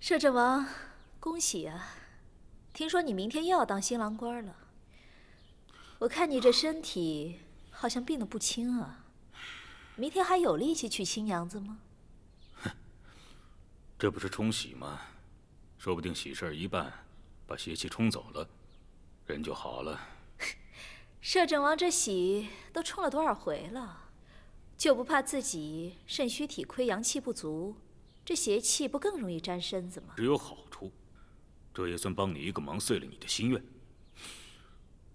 摄政王，恭喜啊！听说你明天又要当新郎官了。我看你这身体好像病得不轻啊，明天还有力气娶新娘子吗？哼，这不是冲喜吗？说不定喜事一办，把邪气冲走了，人就好了。摄政王这喜都冲了多少回了，就不怕自己肾虚体亏、阳气不足，这邪气不更容易沾身子吗？只有好处，这也算帮你一个忙，遂了你的心愿，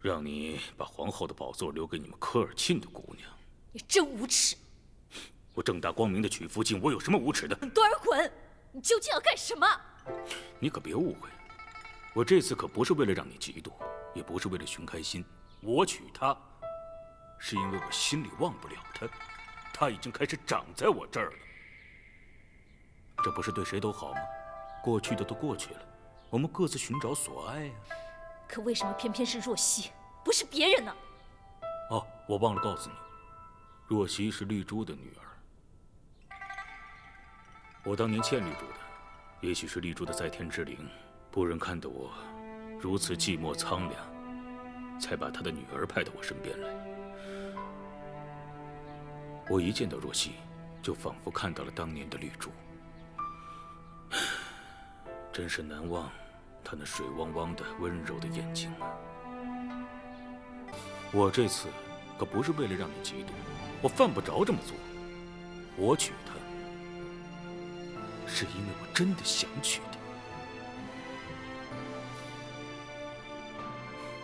让你把皇后的宝座留给你们科尔沁的姑娘。你真无耻！我正大光明的娶夫进，我有什么无耻的？你多尔衮，你究竟要干什么？你可别误会，我这次可不是为了让你嫉妒，也不是为了寻开心。我娶她，是因为我心里忘不了她，她已经开始长在我这儿了。这不是对谁都好吗？过去的都过去了，我们各自寻找所爱啊。可为什么偏偏是若曦，不是别人呢？哦，我忘了告诉你，若曦是绿珠的女儿。我当年欠绿珠的，也许是绿珠的在天之灵，不忍看得我如此寂寞苍凉，才把她的女儿派到我身边来。我一见到若曦，就仿佛看到了当年的绿珠，真是难忘她那水汪汪的温柔的眼睛啊！我这次可不是为了让你嫉妒，我犯不着这么做。我娶她，是因为我真的想娶她。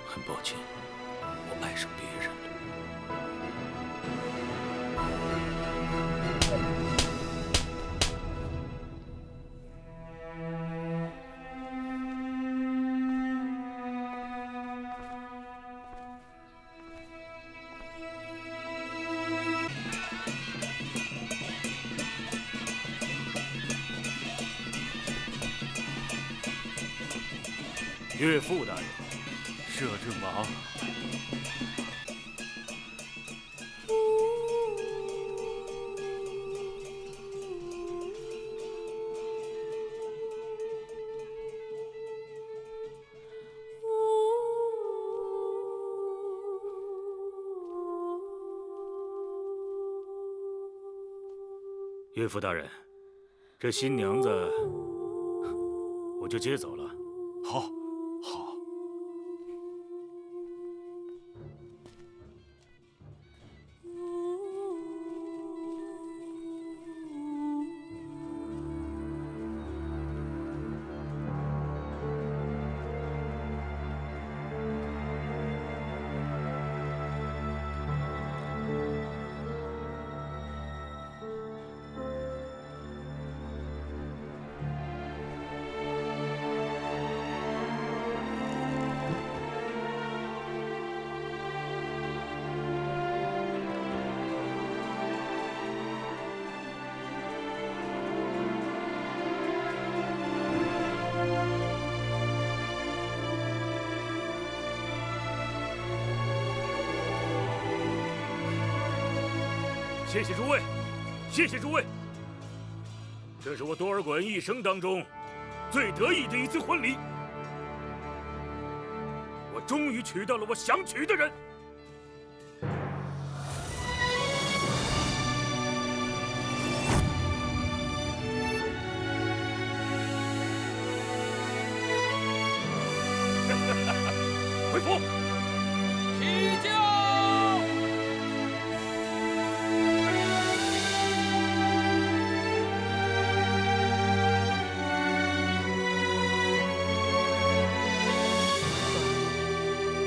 很抱歉，我爱上别人了。岳父大人，摄政王，岳父大人，这新娘子我就接走了。好，好。谢谢诸位，谢谢诸位。这是我多尔衮一生当中最得意的一次婚礼。我终于娶到了我想娶的人。回府。起驾！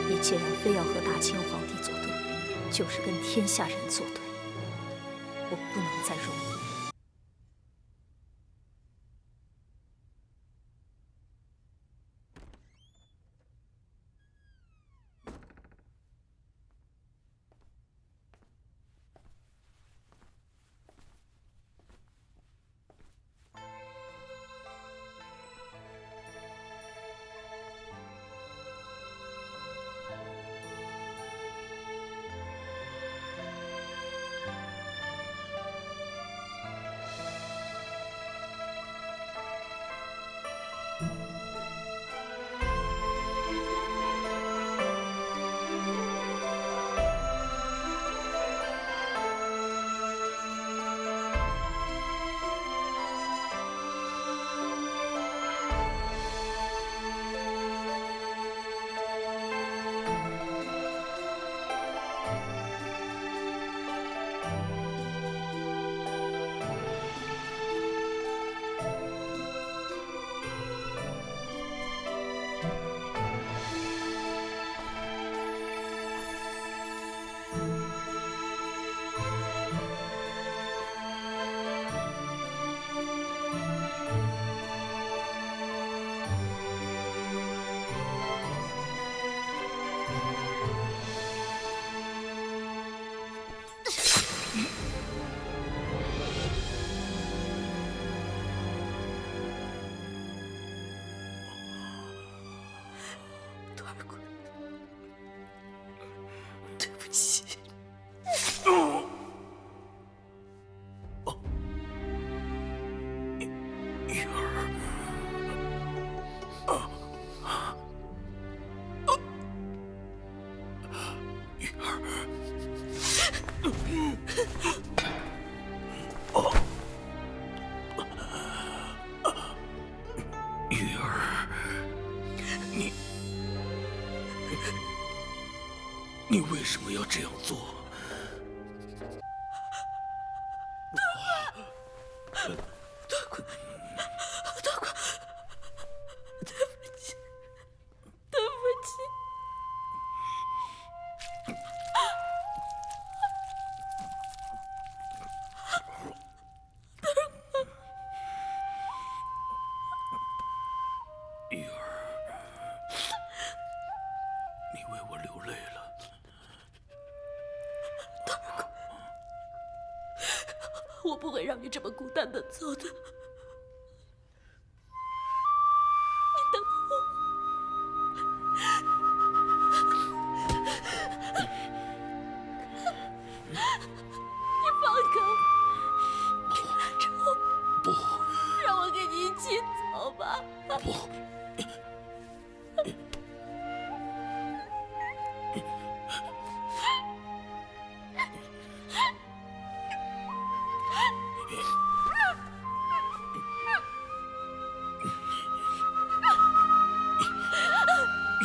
你既然非要和大清皇帝作对，就是跟天下人作对，我不能再容你。你为什么要这样做？玉儿，你为我流泪了。我不会让你这么孤单的走的。你等我，你放开我，你拉着我，不，让我跟你一起走吧。不。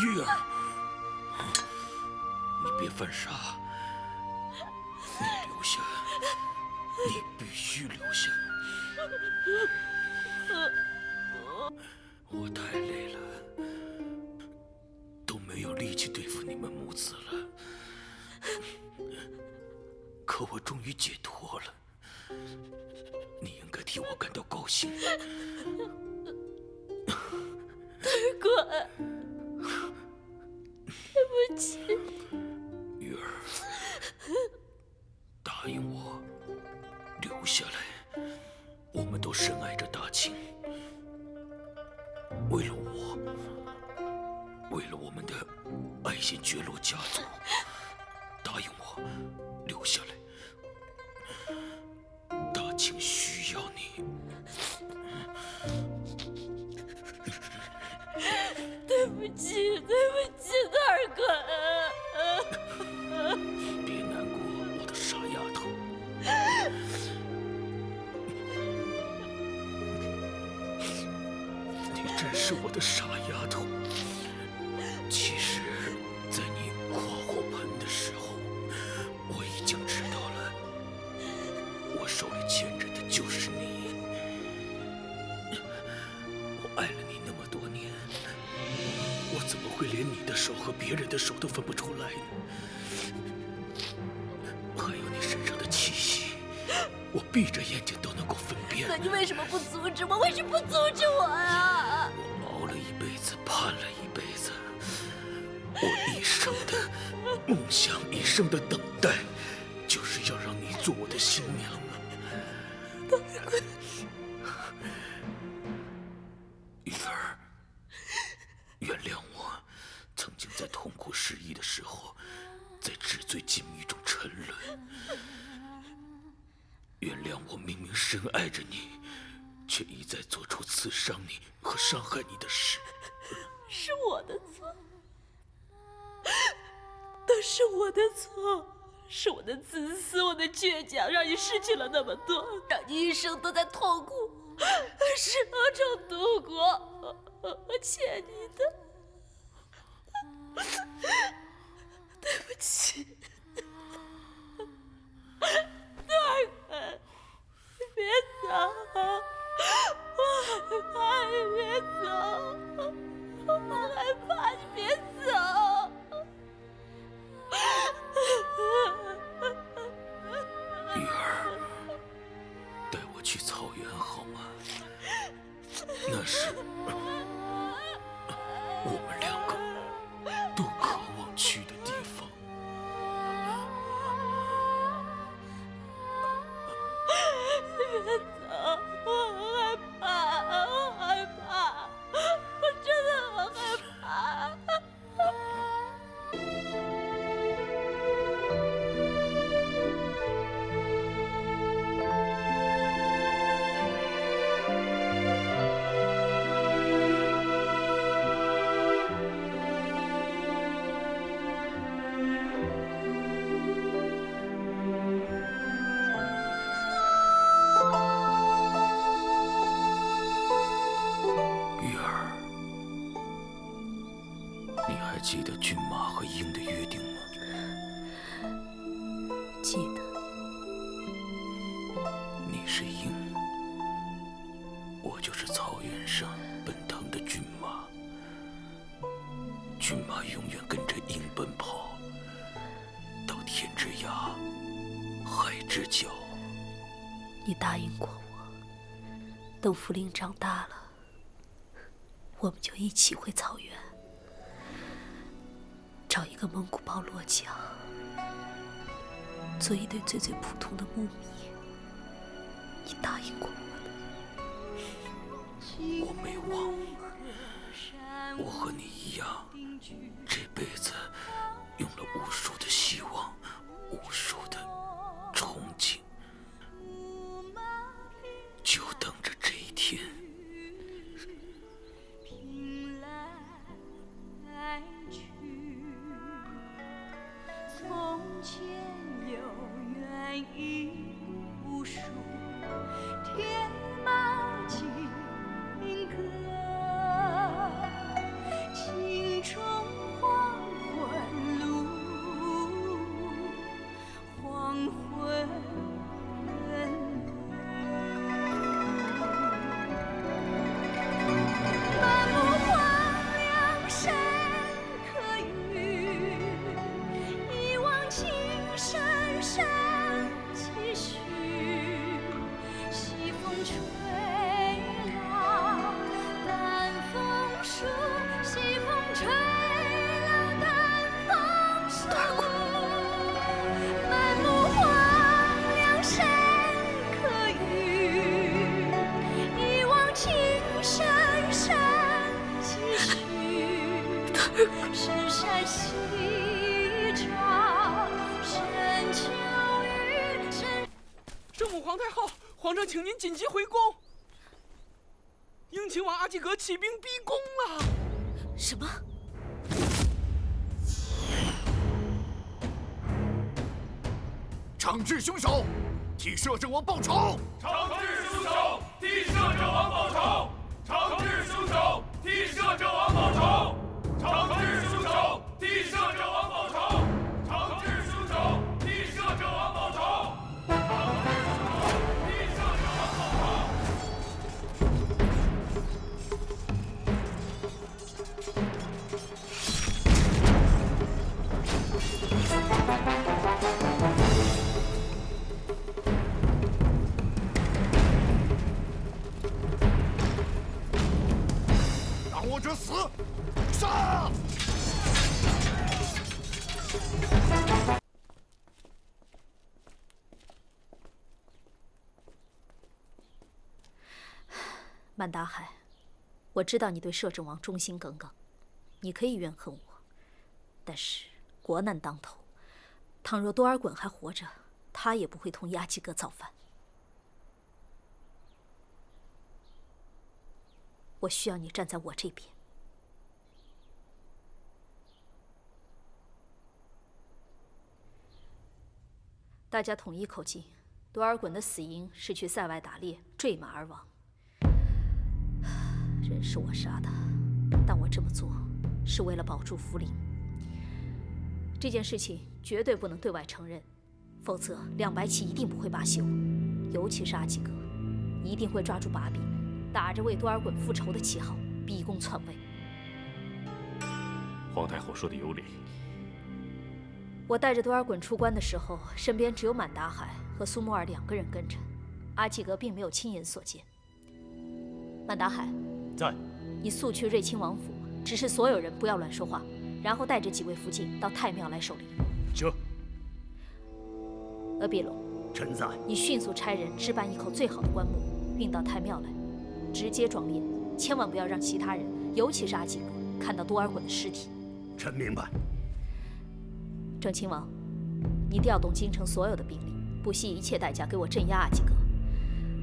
玉儿，你别犯傻，你留下，你必须留下。我太累了，都没有力气对付你们母子了。可我终于解脱了，你应该替我感到高兴。大官。对不起，玉儿，答应我，留下来。我们都深爱着大清，为了我，为了我们的爱新觉罗家族，答应我，留下来。大清需要你。对不起，对不起，大官。别难过，我的傻丫头。你真是我的傻丫头。其实，在你跨火盆的时候，我已经知道了，我手里牵着的就是你。我爱了你那么多年，我怎么会连你的手和别人的手都分不出来呢？还有你身上的气息，我闭着眼睛都能够分辨。那你为什么不阻止我？为什么不阻止我呀？我熬了一辈子，盼了一辈子，我一生的梦想，一生的等待，就是要让你做我的新娘啊！玉儿，原谅我，曾经在痛苦失意的时候，在纸醉金迷中沉沦。原谅我明明深爱着你，却却一再做出刺伤你和伤害你的事。是我的错，都是我的错。是我的自私，我的倔强，让你失去了那么多，让你一生都在痛苦、失望中度过。我欠你的，对不起，大哥，你别走，我害怕，你别走，我害怕，你别走。玉儿，带我去草原好吗？那是我们两个都渴望去的地方。别走，我很害怕，我害怕，我真的很害怕。记得骏马和鹰的约定吗？记得。你是鹰，我就是草原上奔腾的骏马。骏马永远跟着鹰奔跑，到天之涯，海之角。你答应过我，等福林长大了，我们就一起回草原。找一个蒙古包落脚，做一对最普通的牧民。你答应过我的。我没忘，我和你一样，这辈子用了无数的希望，无数的憧憬，就等着这一天。从前有缘已无数，天马金戈，镜中黄昏路，黄昏满目荒凉山可遇，一往情深深几许，西风吹老淡风树，西风吹老淡风树，满目荒凉山可遇，一往情深深几许，深山夕照深秋雨深。圣母皇太后，皇上请您紧急回宫。英亲王阿济格起兵逼宫了。什么？惩治凶手，替摄政王报仇！惩治凶手，替摄政王报仇！惩治凶手，替摄政王报仇！惩治凶手，替摄政王报仇！惩治凶手，替摄政王报仇！替摄政王报仇！挡我者死！杀！曼达海，我知道你对摄政王忠心耿耿，你可以怨恨我，但是国难当头，倘若多尔衮还活着，他也不会同亚基格造反。我需要你站在我这边。大家统一口径，多尔衮的死因是去塞外打猎，坠马而亡。人是我杀的，但我这么做是为了保住福临。这件事情绝对不能对外承认，否则两白旗一定不会罢休，尤其是阿基格，一定会抓住把柄，打着为多尔衮复仇的旗号，逼宫篡位。皇太后说的有理。我带着多尔衮出关的时候，身边只有满达海和苏沫尔2个人跟着，阿基格并没有亲眼所见。满达海，在。你速去瑞亲王府，指示所有人不要乱说话，然后带着几位福晋到太庙来守灵。这。阿比隆，臣在。你迅速差人置办一口最好的棺木，运到太庙来，直接装殓，千万不要让其他人，尤其是阿基格看到多尔衮的尸体。臣明白。郑亲王，你调动京城所有的兵力，不惜一切代价给我镇压阿基格。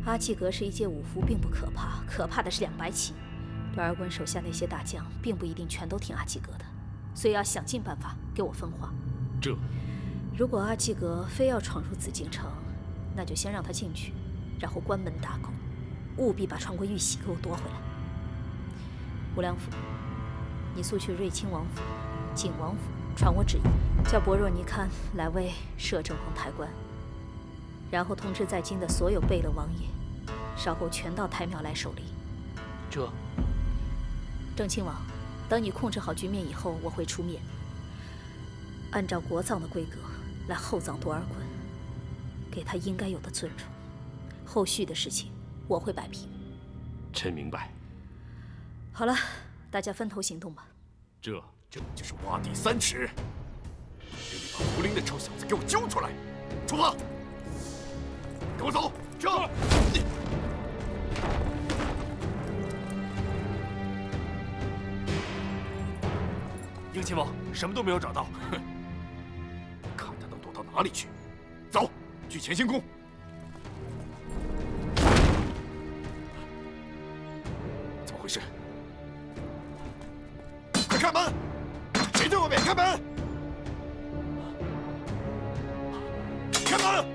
阿基格是一介武夫，并不可怕，可怕的是两白旗。多尔衮手下那些大将，并不一定全都听阿基格的，所以要想尽办法给我分化。如果阿基格非要闯入紫禁城，那就先让他进去，然后关门打狗，务必把传国玉玺给我夺回来。无良府，你速去瑞亲王府、景王府，传我旨意，叫博若尼堪来为摄政王抬棺，然后通知在京的所有贝勒王爷，稍后全到太庙来守灵。这。郑亲王，等你控制好局面以后，我会出面，按照国葬的规格来厚葬多尔衮，给他应该有的尊重。后续的事情我会摆平。臣明白。好了，大家分头行动吧。这就是挖地3尺。给你把福临的臭小子给我揪出来！出发！跟我走！这。英亲王什么都没有找到，哼，看他能躲到哪里去。走，去乾清宫。怎么回事？快开门！谁在外面？开门！开门！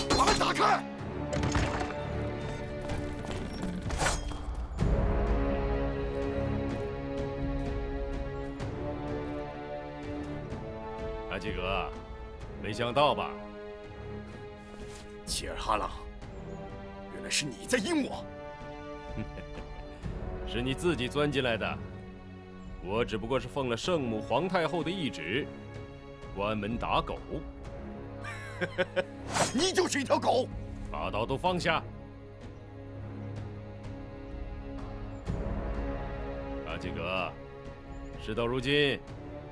把门打开！阿基格，没想到吧？切尔哈朗，原来是你在阴我。是你自己钻进来的，我只不过是奉了圣母皇太后的懿旨，关门打狗。你就是一条狗！把刀都放下。阿基格，事到如今，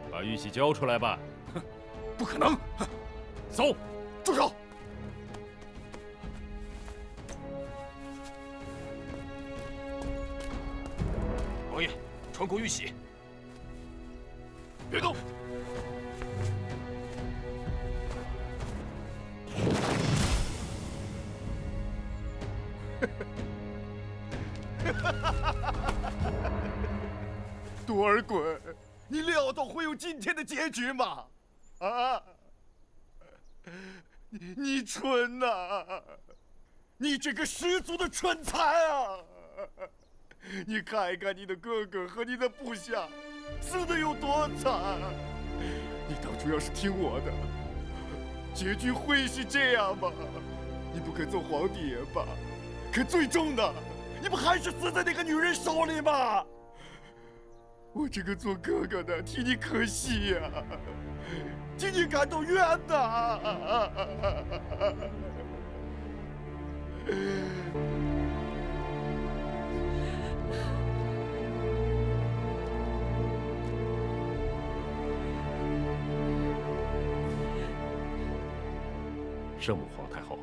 把玉玺交出来吧。不可能！走，住手！王爷，传国玉玺。别动！多尔衮，你料到会有今天的结局吗？啊！你蠢呐！你这个十足的蠢材啊！你看看你的哥哥和你的部下死得有多惨！你当初要是听我的，结局会是这样吗？你不肯做皇帝也罢，可最终的，你不还是死在那个女人手里吗？我这个做哥哥的替你可惜呀，替你感到冤呐！圣母皇太后，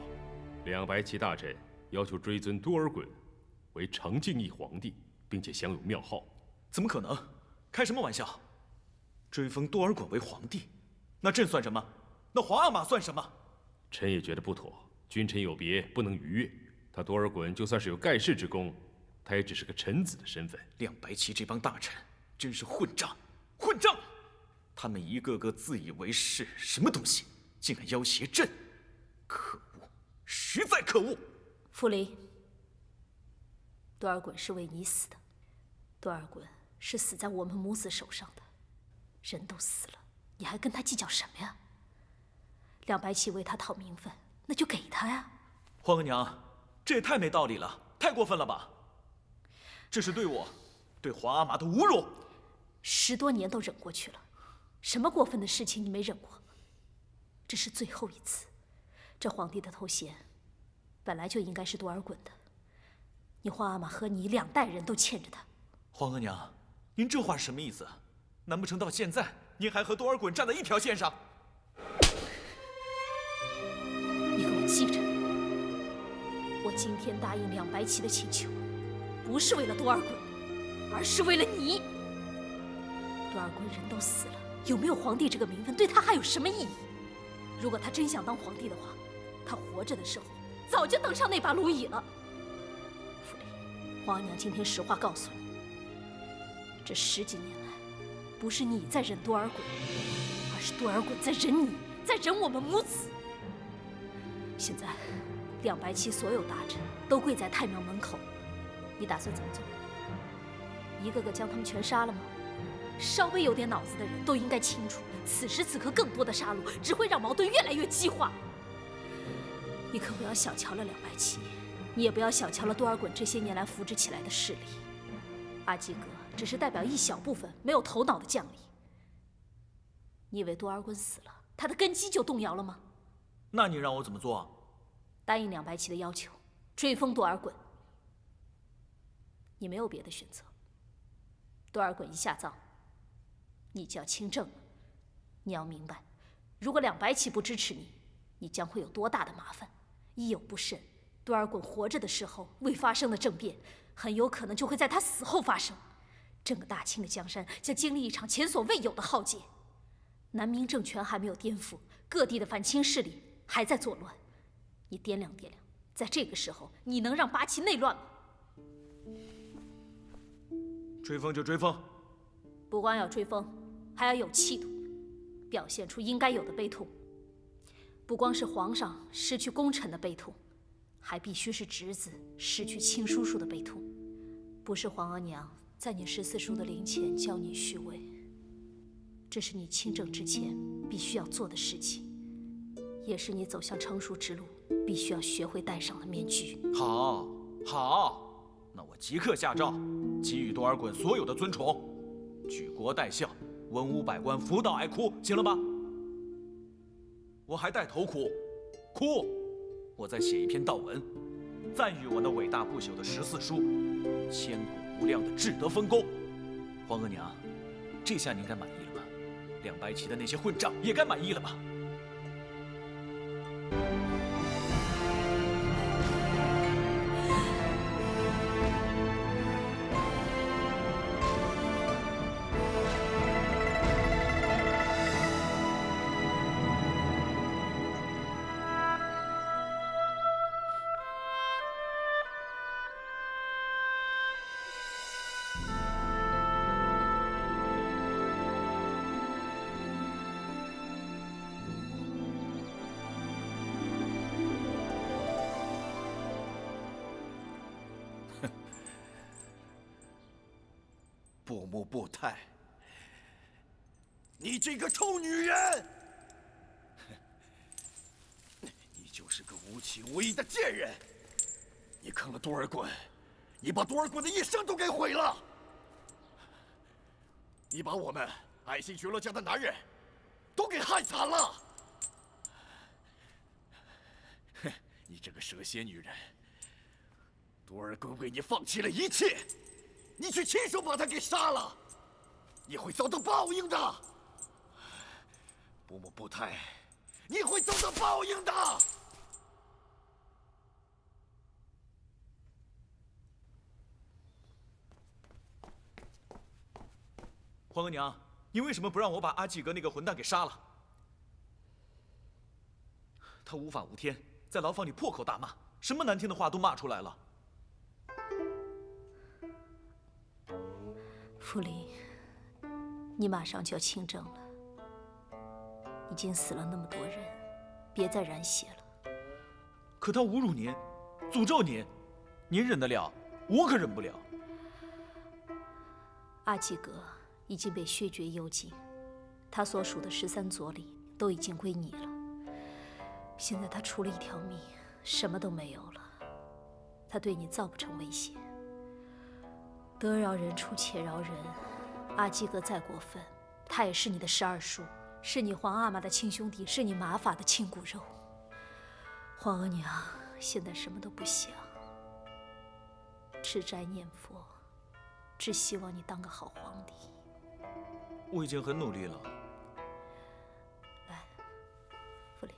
两白旗大臣要求追尊多尔衮为承敬义皇帝，并且享有庙号。怎么可能？开什么玩笑！追封多尔衮为皇帝，那朕算什么？那皇阿玛算什么？臣也觉得不妥。君臣有别，不能逾越。他多尔衮就算是有盖世之功，他也只是个臣子的身份。亮白旗这帮大臣真是混账，混账！他们一个个自以为是什么东西，竟敢要挟朕，可恶，实在可恶！傅离，多尔衮是为你死的，多尔衮是死在我们母子手上的，人都死了，你还跟他计较什么呀？亮白旗为他讨名分，那就给他呀。皇额娘，这也太没道理了，太过分了吧？这是对我、对皇阿玛的侮辱。10多年都忍过去了，什么过分的事情你没忍过？这是最后一次，这皇帝的头衔本来就应该是多尔衮的，你皇阿玛和你2代人都欠着他。皇额娘，您这话是什么意思？难不成到现在您还和多尔衮站在一条线上？你给我记着，我今天答应亮白旗的请求，不是为了多尔衮，而是为了你。多尔衮人都死了，有没有皇帝这个名分对他还有什么意义？如果他真想当皇帝的话，他活着的时候早就登上那把龙椅了。傅离，皇额娘今天实话告诉你，这10几年来，不是你在忍多尔衮，而是多尔衮在忍你，在忍我们母子。现在，亮白旗所有大臣都跪在太庙门口，你打算怎么做？一个个将他们全杀了吗？稍微有点脑子的人都应该清楚，此时此刻更多的杀戮只会让矛盾越来越激化。你可不要小瞧了亮白旗，你也不要小瞧了多尔衮这些年来扶植起来的势力。阿基格只是代表一小部分没有头脑的将领。你以为多尔衮死了，他的根基就动摇了吗？那你让我怎么做？答应亮白旗的要求，追封多尔衮。你没有别的选择。多尔衮一下葬，你就要亲政了。你要明白，如果亮白旗不支持你，你将会有多大的麻烦。一有不慎，多尔衮活着的时候未发生的政变，很有可能就会在他死后发生。整个大清的江山将经历一场前所未有的浩劫。南明政权还没有颠覆，各地的反清势力还在作乱。你掂量掂量，在这个时候，你能让八旗内乱吗？追封就追封，不光要追封，还要有气度，表现出应该有的悲痛。不光是皇上失去功臣的悲痛，还必须是侄子失去亲叔叔的悲痛。不是皇额娘在你14叔的灵前教你虚位，这是你亲政之前必须要做的事情，也是你走向成熟之路必须要学会戴上的面具。好，好。那我即刻下诏，给予多尔衮所有的尊崇，举国戴孝，文武百官扶倒哀哭，行了吧？我还带头哭，哭！我再写一篇悼文，赞誉我那伟大不朽的14叔，千古无量的至德丰功。皇额娘，这下您该满意了吧？亮白旗的那些混账也该满意了吧？布木布泰，你这个臭女人！你就是个无情无义的贱人！你坑了多尔衮，你把多尔衮的一生都给毁了！你把我们爱新觉罗家的男人都给害惨了！哼，你这个蛇蝎女人！多尔衮为你放弃了一切。你去亲手把他给杀了，你会遭到报应的。布木布泰，你会遭到报应的。皇额娘，你为什么不让我把阿济格那个混蛋给杀了？他无法无天，在牢房里破口大骂，什么难听的话都骂出来了。傅林，你马上就要亲政了，已经死了那么多人，别再染血了。可他侮辱您，诅咒您，您忍得了，我可忍不了。阿济格已经被削爵幽禁，他所属的13佐里都已经归你了。现在他出了一条命，什么都没有了，他对你造不成威胁。得饶人处且饶人，阿济格再过分，他也是你的12叔，是你皇阿玛的亲兄弟，是你马法的亲骨肉。皇额娘现在什么都不想，吃斋念佛，只希望你当个好皇帝。我已经很努力了。来，傅林。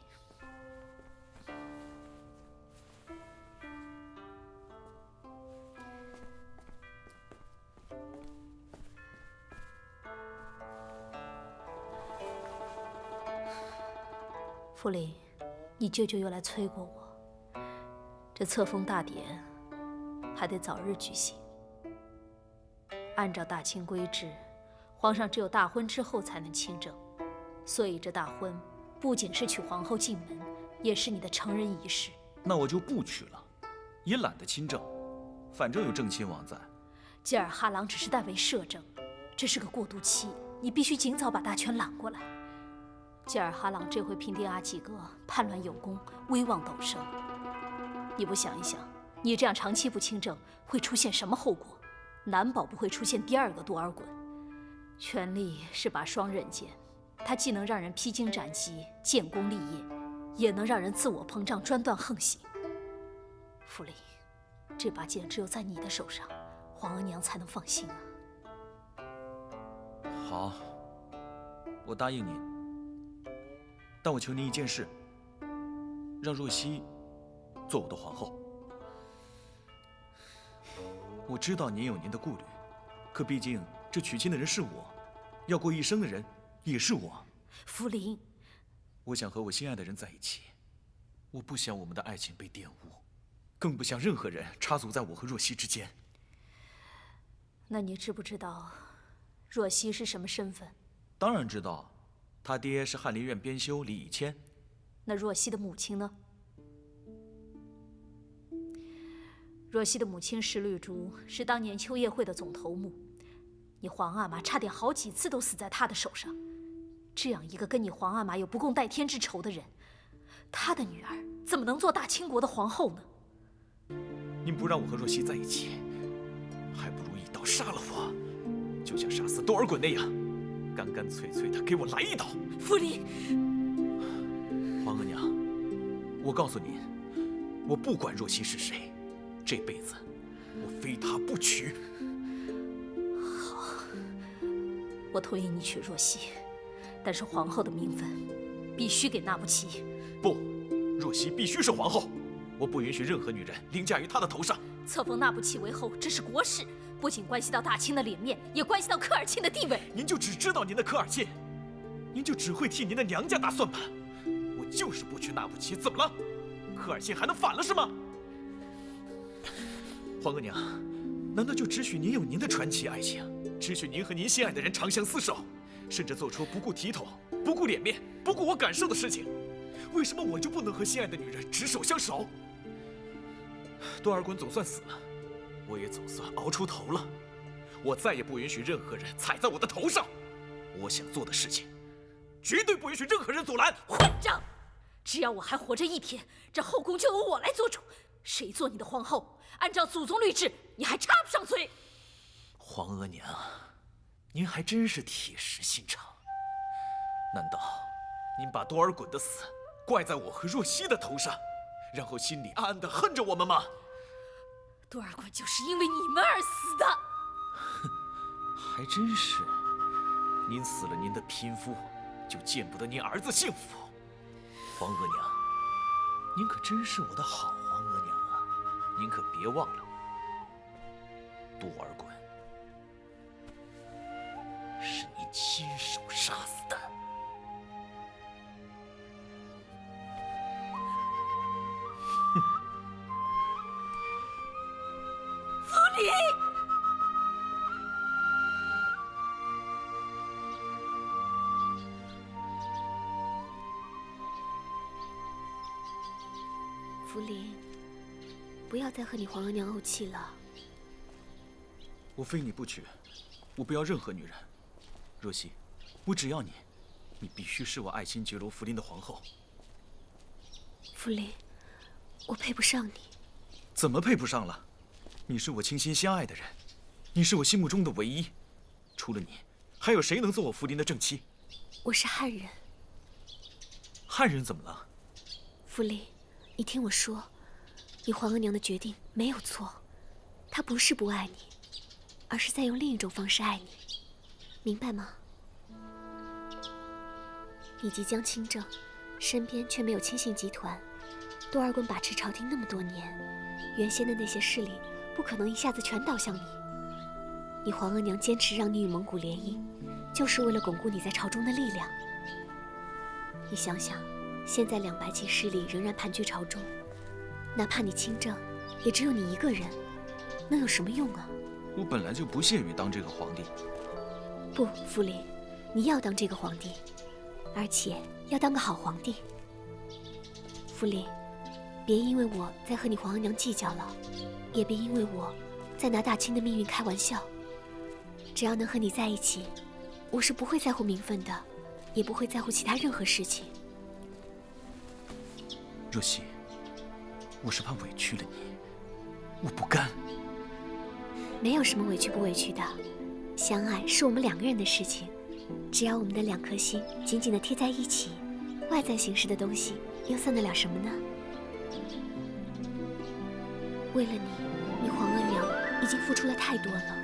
傅林，你舅舅又来催过我，这册封大典还得早日举行。按照大清规制，皇上只有大婚之后才能亲政，所以这大婚不仅是娶皇后进门，也是你的成人仪式。那我就不娶了，也懒得亲政，反正有正亲王在。济尔哈朗只是代为摄政，这是个过渡期，你必须尽早把大权揽过来。济尔哈朗这回平定阿济格，叛乱有功，威望陡升。你不想一想，你这样长期不亲政会出现什么后果？难保不会出现第2个多尔衮。权力是把双刃剑，它既能让人披荆斩棘、建功立业，也能让人自我膨胀、专断横行。傅林，这把剑只有在你的手上，皇额娘才能放心啊。好，我答应您。但我求您一件事，让若曦做我的皇后。我知道您有您的顾虑，可毕竟这娶亲的人是我，要过一生的人也是我。傅林，我想和我心爱的人在一起，我不想我们的爱情被玷污，更不想任何人插足在我和若曦之间。那你知不知道若曦是什么身份？当然知道。他爹是翰林院编修李以谦。那若曦的母亲呢？若曦的母亲石绿珠是当年秋叶会的总头目，你皇阿玛差点好几次都死在她的手上。这样一个跟你皇阿玛有不共戴天之仇的人，他的女儿怎么能做大清国的皇后呢？您不让我和若曦在一起，还不如一刀杀了我，就像杀死多尔衮那样。干干脆脆的给我来一刀！傅林，皇额娘，我告诉您，我不管若曦是谁，这辈子我非她不娶。好，我同意你娶若曦，但是皇后的名分必须给纳木齐。不，若曦必须是皇后，我不允许任何女人凌驾于她的头上。册封纳木齐为后，这是国事，不仅关系到大清的脸面，也关系到科尔沁的地位。您就只知道您的科尔沁，您就只会替您的娘家打算盘。我就是不娶纳木齐，怎么了？科尔沁还能反了是吗？皇额娘，难道就只许您有您的传奇爱情，只许您和您心爱的人长相厮守，甚至做出不顾体统、不顾脸面、不顾我感受的事情？为什么我就不能和心爱的女人执手相守？多尔衮总算死了，我也总算熬出头了。我再也不允许任何人踩在我的头上。我想做的事情，绝对不允许任何人阻拦。混账！只要我还活着一天，这后宫就由我来做主。谁做你的皇后？按照祖宗律制，你还插不上嘴。皇额娘，您还真是铁石心肠。难道您把多尔衮的死怪在我和若曦的头上，然后心里暗暗地恨着我们吗？多尔衮就是因为你们而死的。还真是，您死了，您的嫔夫就见不得您儿子幸福。皇额娘，您可真是我的好皇额娘啊！您可别忘了，多尔衮是你亲手杀死的。傅离。福临，不要再和你皇额娘怄气了。我非你不娶，我不要任何女人。若曦，我只要你，你必须是我爱新觉罗福临的皇后。福临，我配不上你。怎么配不上了？你是我倾心相爱的人，你是我心目中的唯一，除了你，还有谁能做我福临的正妻？我是汉人。汉人怎么了？福临，你听我说，你皇额娘的决定没有错，她不是不爱你，而是在用另一种方式爱你，明白吗？你即将亲政，身边却没有亲信集团，多尔衮把持朝廷那么多年，原先的那些势力不可能一下子全倒向你。你皇额娘坚持让你与蒙古联姻，就是为了巩固你在朝中的力量。你想想，现在两白旗势力仍然盘踞朝中，哪怕你亲政，也只有你一个人，能有什么用啊？我本来就不屑于当这个皇帝。不，福临，你要当这个皇帝，而且要当个好皇帝。福临，别因为我在和你皇额娘计较了，也别因为我在拿大清的命运开玩笑。只要能和你在一起，我是不会在乎名分的，也不会在乎其他任何事情。若曦，我是怕委屈了你，我不甘。没有什么委屈不委屈的，相爱是我们两个人的事情，只要我们的两颗心紧紧地贴在一起，外在形式的东西又算得了什么呢？为了你，你皇额娘已经付出了太多了，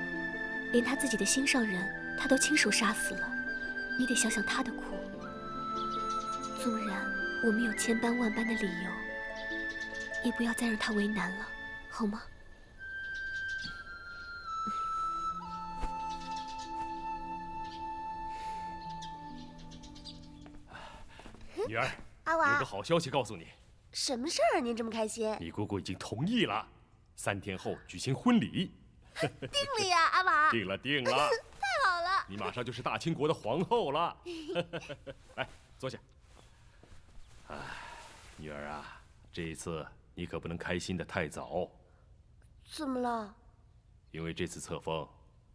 连她自己的心上人她都亲手杀死了，你得想想她的苦。纵然我们有千般万般的理由，也不要再让她为难了，好吗？女儿，阿娃，有个好消息告诉你。什么事儿？您这么开心？你姑姑已经同意了，3天后举行婚礼。定了呀，阿娃。定了。太好了！你马上就是大清国的皇后了。来，坐下。女儿啊，这一次你可不能开心得太早。怎么了？因为这次册封，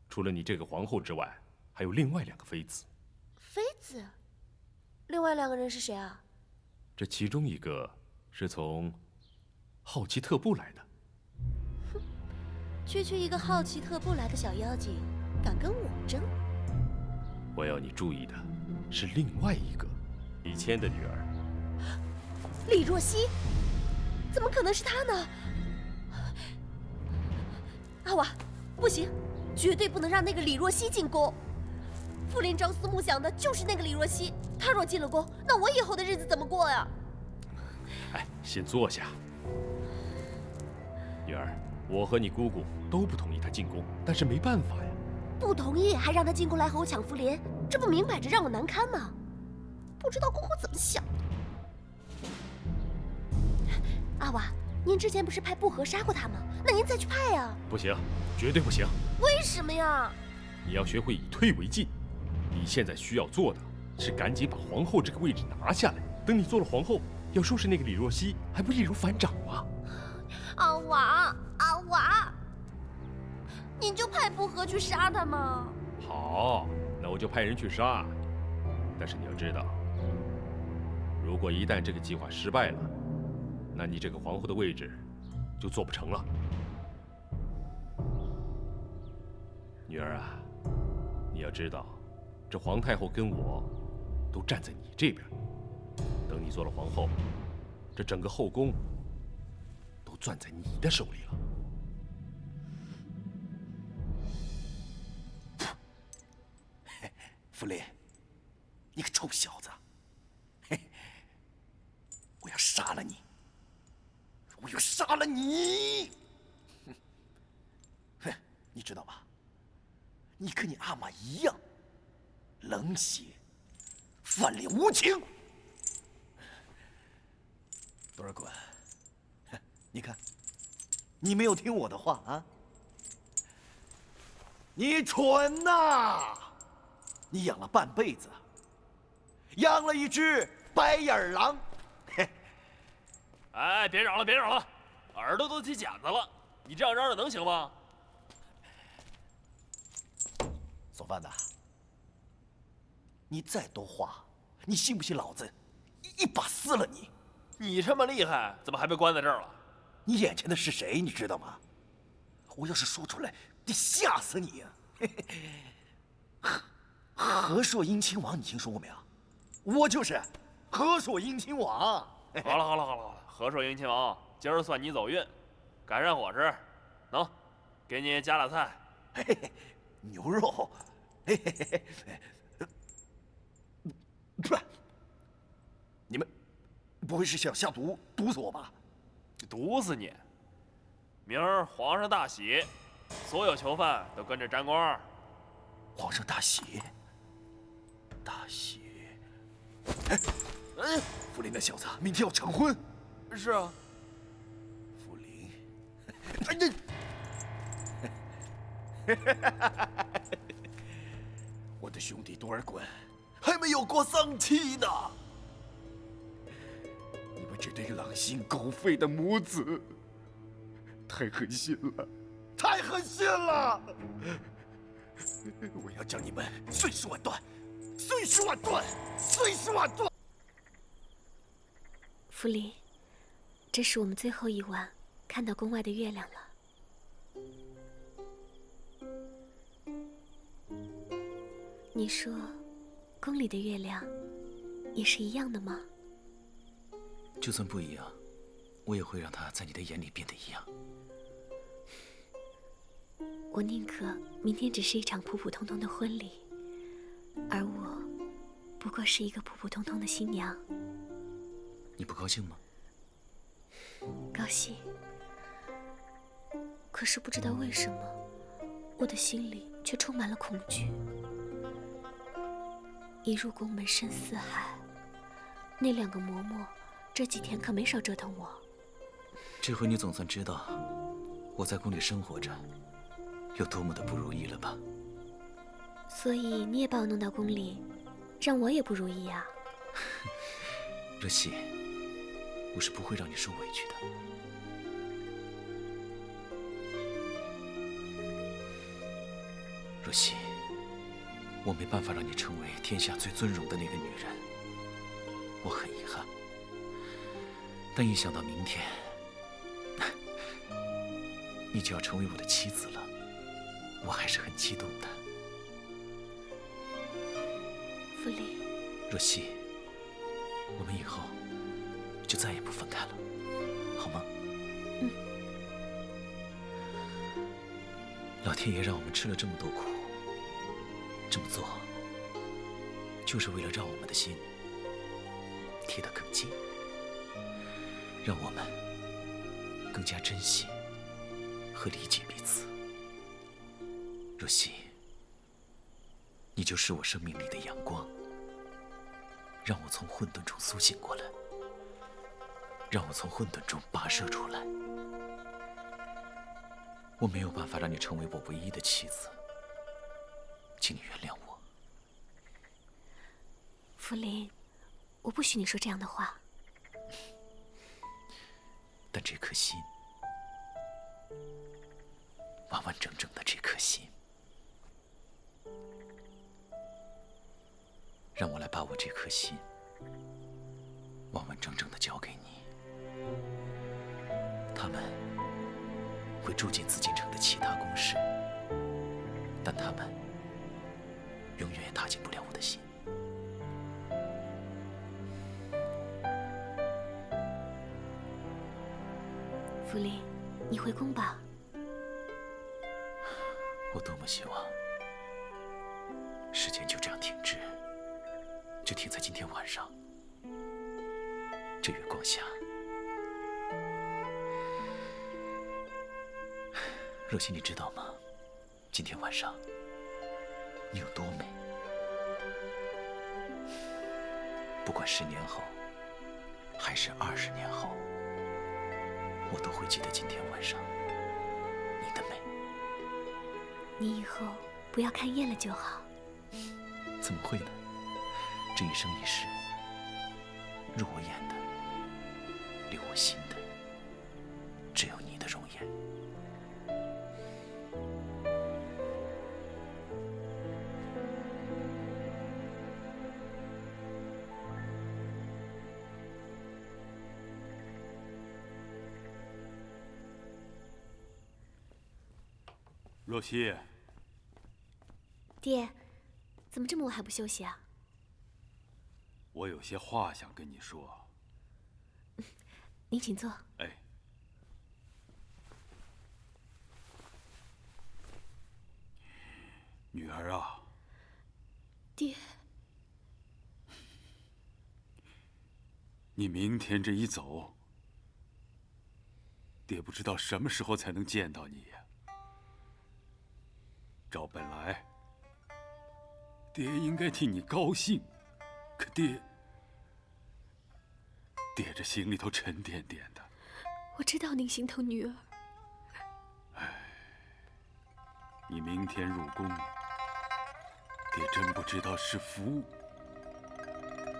除了你这个皇后之外，还有另外2个妃子。妃子？另外2个人是谁啊？这其中一个是从好奇特部来的。哼，区一个好奇特部来的小妖精，敢跟我争？我要你注意的是另外一个李谦的女儿李若曦。怎么可能是她呢？阿娃，不行，绝对不能让那个李若曦进宫。福临朝思暮想的就是那个李若曦，她若进了宫，那我以后的日子怎么过呀？哎，先坐下。女儿，我和你姑姑都不同意她进宫，但是没办法呀。不同意还让她进宫来和我抢福临，这不明摆着让我难堪吗？不知道姑姑怎么想的。阿娃，您之前不是派不和杀过他吗？那您再去派呀。不行，绝对不行。为什么呀？你要学会以退为进。你现在需要做的是赶紧把皇后这个位置拿下来。等你做了皇后，要收拾那个李若曦，还不易如反掌吗？阿娃，您就派不和去杀他吗？好，那我就派人去杀。但是你要知道，如果一旦这个计划失败了，那你这个皇后的位置就做不成了。女儿啊，你要知道，这皇太后跟我都站在你这边。等你做了皇后，这整个后宫都攥在你的手里了。福临，你个臭小子！嘿，我要杀了你！我要杀了你！哼，你知道吗？你跟你阿玛一样，冷血、翻脸无情。多尔衮，你看，你没有听我的话啊！你蠢呐！你养了半辈子，养了一只白眼狼，嘿，哎，别嚷了，别嚷了，耳朵都起茧子了，你这样嚷嚷能行吗？送饭的，你再多话，你信不信老子一把撕了你？你这么厉害，怎么还被关在这儿了？你眼前的是谁，你知道吗？我要是说出来，得吓死你呀！和硕英亲王，你听说过没有？我就是和硕英亲王。好了好了好了好了，和硕英亲王，今儿算你走运，赶上伙食，能，给你加俩菜。嘿嘿嘿，牛肉，嘿嘿嘿嘿，不是，你们不会是想下毒毒死我吧？毒死你！明儿皇上大喜，所有囚犯都跟着沾光。皇上大喜，大喜！哎，傅林那小子明天要成婚。是啊。傅林，哎，我的兄弟多尔衮还没有过丧期呢。你们这对狼心狗肺的母子，太狠心了，太狠心了！我要将你们碎尸万段，碎尸万段，碎尸万段！傅林，这是我们最后一晚看到宫外的月亮了。你说，宫里的月亮也是一样的吗？就算不一样，我也会让它在你的眼里变得一样。我宁可明天只是一场普普通通的婚礼，而我不过是一个普普通通的新娘。你不高兴吗？高兴，可是不知道为什么，我的心里却充满了恐惧。一入宫门深似海，那2个嬷嬷这几天可没少折腾我。这回你总算知道我在宫里生活着有多么的不如意了吧？所以你也把我弄到宫里，让我也不如意啊。若曦，我是不会让你受委屈的。若曦，我没办法让你成为天下最尊荣的那个女人，我很遗憾。但一想到明天你就要成为我的妻子了，我还是很激动的。傅林，若曦，我们以后就再也不分开了，好吗？嗯。老天爷让我们吃了这么多苦，这么做就是为了让我们的心贴得更近，让我们更加珍惜和理解彼此。若曦，你就是我生命里的阳光，让我从混沌中苏醒过来，让我从混沌中跋涉出来。我没有办法让你成为我唯一的妻子，请你原谅我。傅林，我不许你说这样的话。但这颗心，完完整整的这颗心，让我来把我这颗心完完整整的交给你。他们会住进紫禁城的其他宫室，但他们永远也踏进不了我的心。傅林，你回宫吧。我多么希望时间就这样停止，就停在今天晚上这月光下。若曦，你知道吗？今天晚上你有多美？不管10年后还是20年后，我都会记得今天晚上你的美。你以后不要看厌了就好。怎么会呢？这一生一世，入我眼的留我心的只有你的容颜。若曦，爹，怎么这么晚还不休息啊？我有些话想跟你说。您请坐。哎，女儿啊，爹，你明天这一走，爹不知道什么时候才能见到你呀。照本来，爹应该替你高兴，可爹这心里头沉甸甸的。我知道您心疼女儿。你明天入宫，爹真不知道是福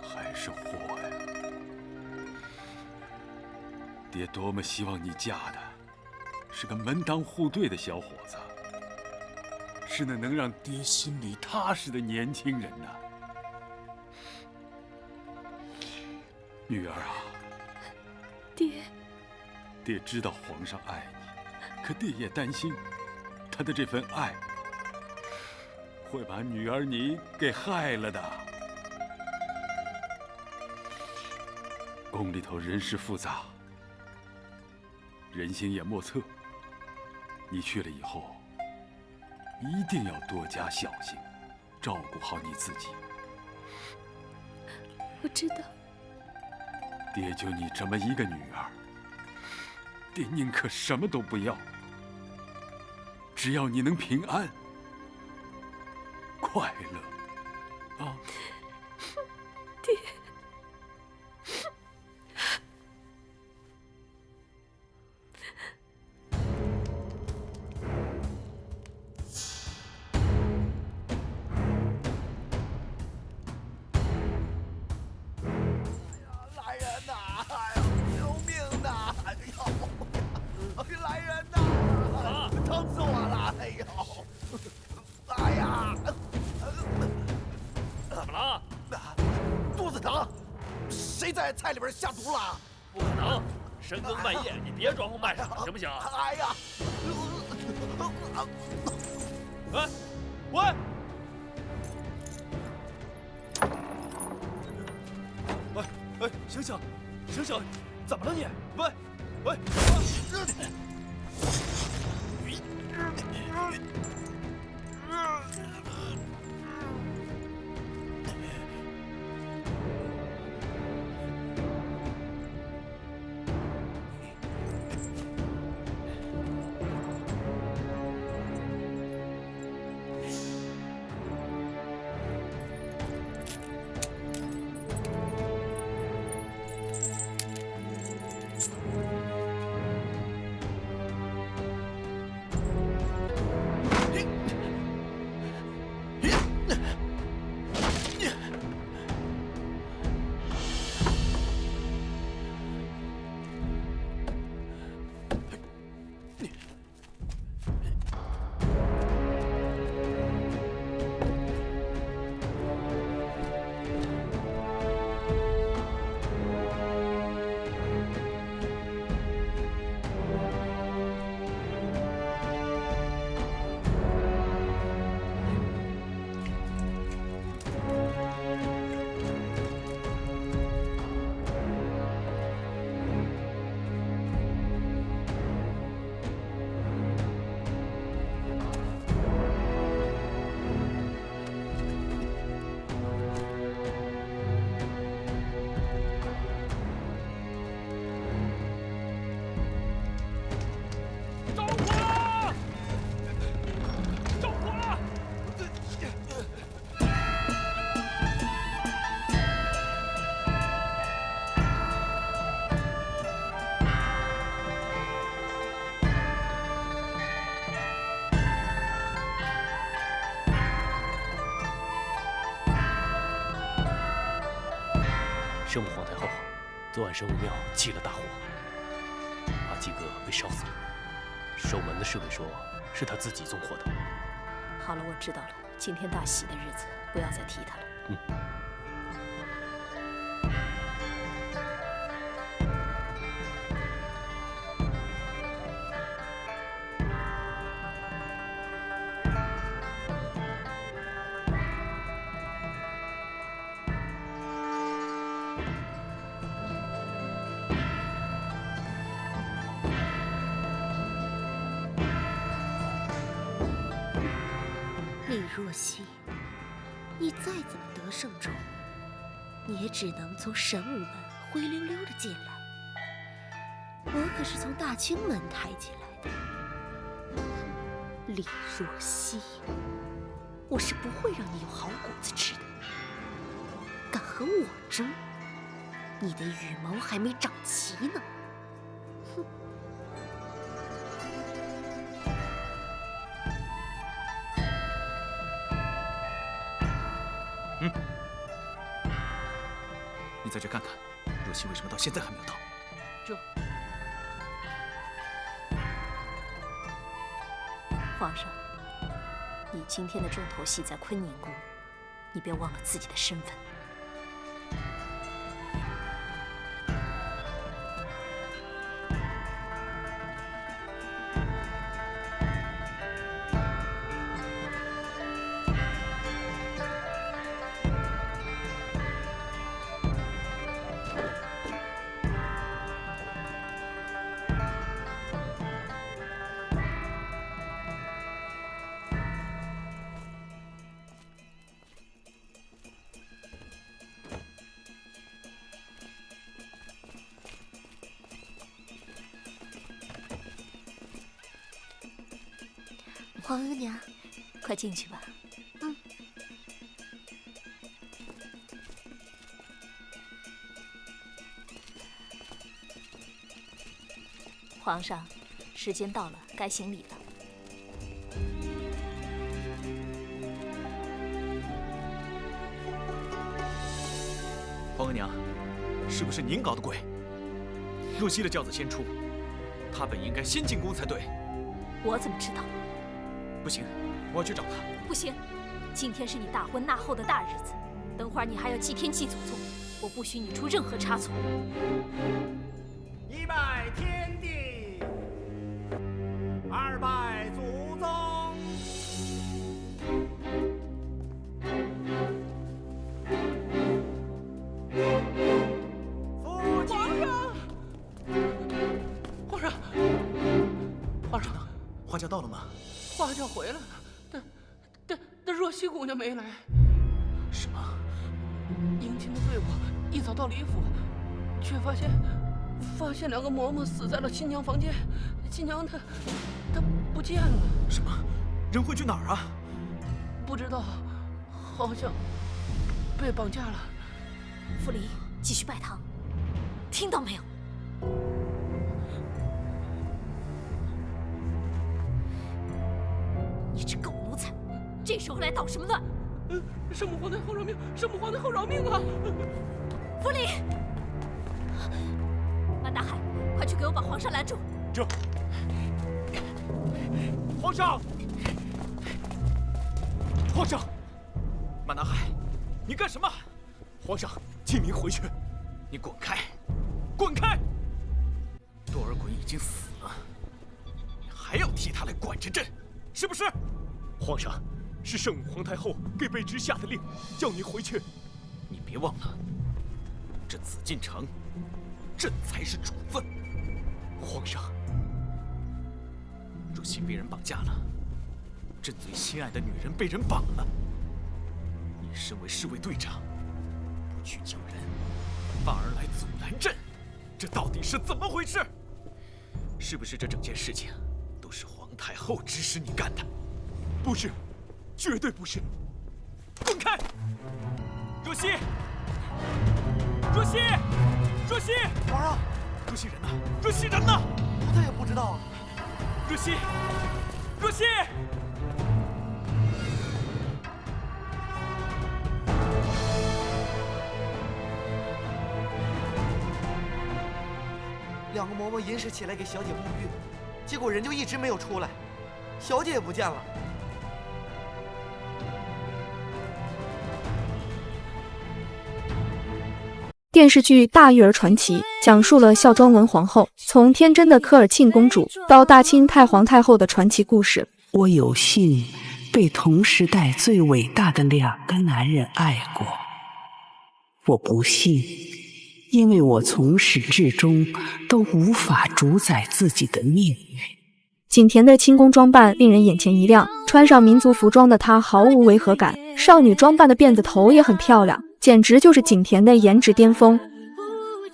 还是祸呀。爹多么希望你嫁的是个门当户对的小伙子，是那能让爹心里踏实的年轻人呐。女儿啊，爹知道皇上爱你，可爹也担心他的这份爱会把女儿你给害了的。宫里头人事复杂，人心也莫测，你去了以后一定要多加小心，照顾好你自己。我知道。爹就你这么一个女儿，爹宁可什么都不要，只要你能平安、快乐，啊！爹。菜里边下毒了？不可能！深更半夜，你别装疯卖傻，行不行？哎呀！喂，喂！哎，醒醒，醒醒！怎么了你？喂，喂！圣母皇太后，昨晚神武庙起了大火，阿基哥被烧死了。守门的侍卫说是他自己纵火的。好了，我知道了。今天大喜的日子，不要再提他了。嗯。李若曦，你再怎么得胜中，你也只能从神武门灰溜溜的进来。我可是从大清门抬进来的。李若曦，我是不会让你有好果子吃的。敢和我争，你的羽毛还没长齐呢。哼！你再去看看，若曦为什么到现在还没有到？这皇上，你今天的重头戏在坤宁宫，你别忘了自己的身份。皇额娘，快进去吧。嗯。皇上，时间到了，该行礼了。皇额娘，是不是您搞的鬼？若曦的轿子先出，她本应该先进宫才对。我怎么知道？不行，我要去找她。不行，今天是你大婚纳后的大日子，等会儿你还要祭天祭祖宗，我不许你出任何差错。一拜天地，二拜祖宗。皇上，花轿到了吗？花轿回来了，但若曦姑娘没来。什么？迎亲的队伍一早到李府，却发现2个嬷嬷死在了新娘房间，新娘她不见了。什么？人会去哪儿啊？不知道，好像被绑架了。傅离，继续拜堂，听到没有？你只狗奴才，这时候来捣什么乱？圣母皇太后饶命！圣母皇太后饶命啊！傅离，满大海，快去给我把皇上拦住！这，皇上，皇上，满大海，你干什么？皇上，请您回去。你滚开，滚开！多尔衮已经死了，你还要替他来管着朕，是不是？皇上，是圣母皇太后给卑职下的令，叫您回去。你别忘了，这紫禁城，朕才是主子。皇上，若曦被人绑架了，朕最心爱的女人被人绑了。你身为侍卫队长，不去救人，反而来阻拦朕，这到底是怎么回事？是不是这整件事情都是皇太后指使你干的？不是，绝对不是。滚开！若曦，若曦，若曦！皇上，若曦人呢？若曦人呢？我也不知道啊。若曦，若曦！ 2个嬷嬷吟诗起来给小姐沐浴，结果人就一直没有出来，小姐也不见了。电视剧《大玉儿传奇》讲述了孝庄文皇后从天真的科尔沁公主到大清太皇太后的传奇故事。我有幸被同时代最伟大的2个男人爱过，我不幸，因为我从始至终都无法主宰自己的命运。景甜的清宫装扮令人眼前一亮，穿上民族服装的她毫无违和感，少女装扮的辫子头也很漂亮，简直就是景甜的颜值巅峰。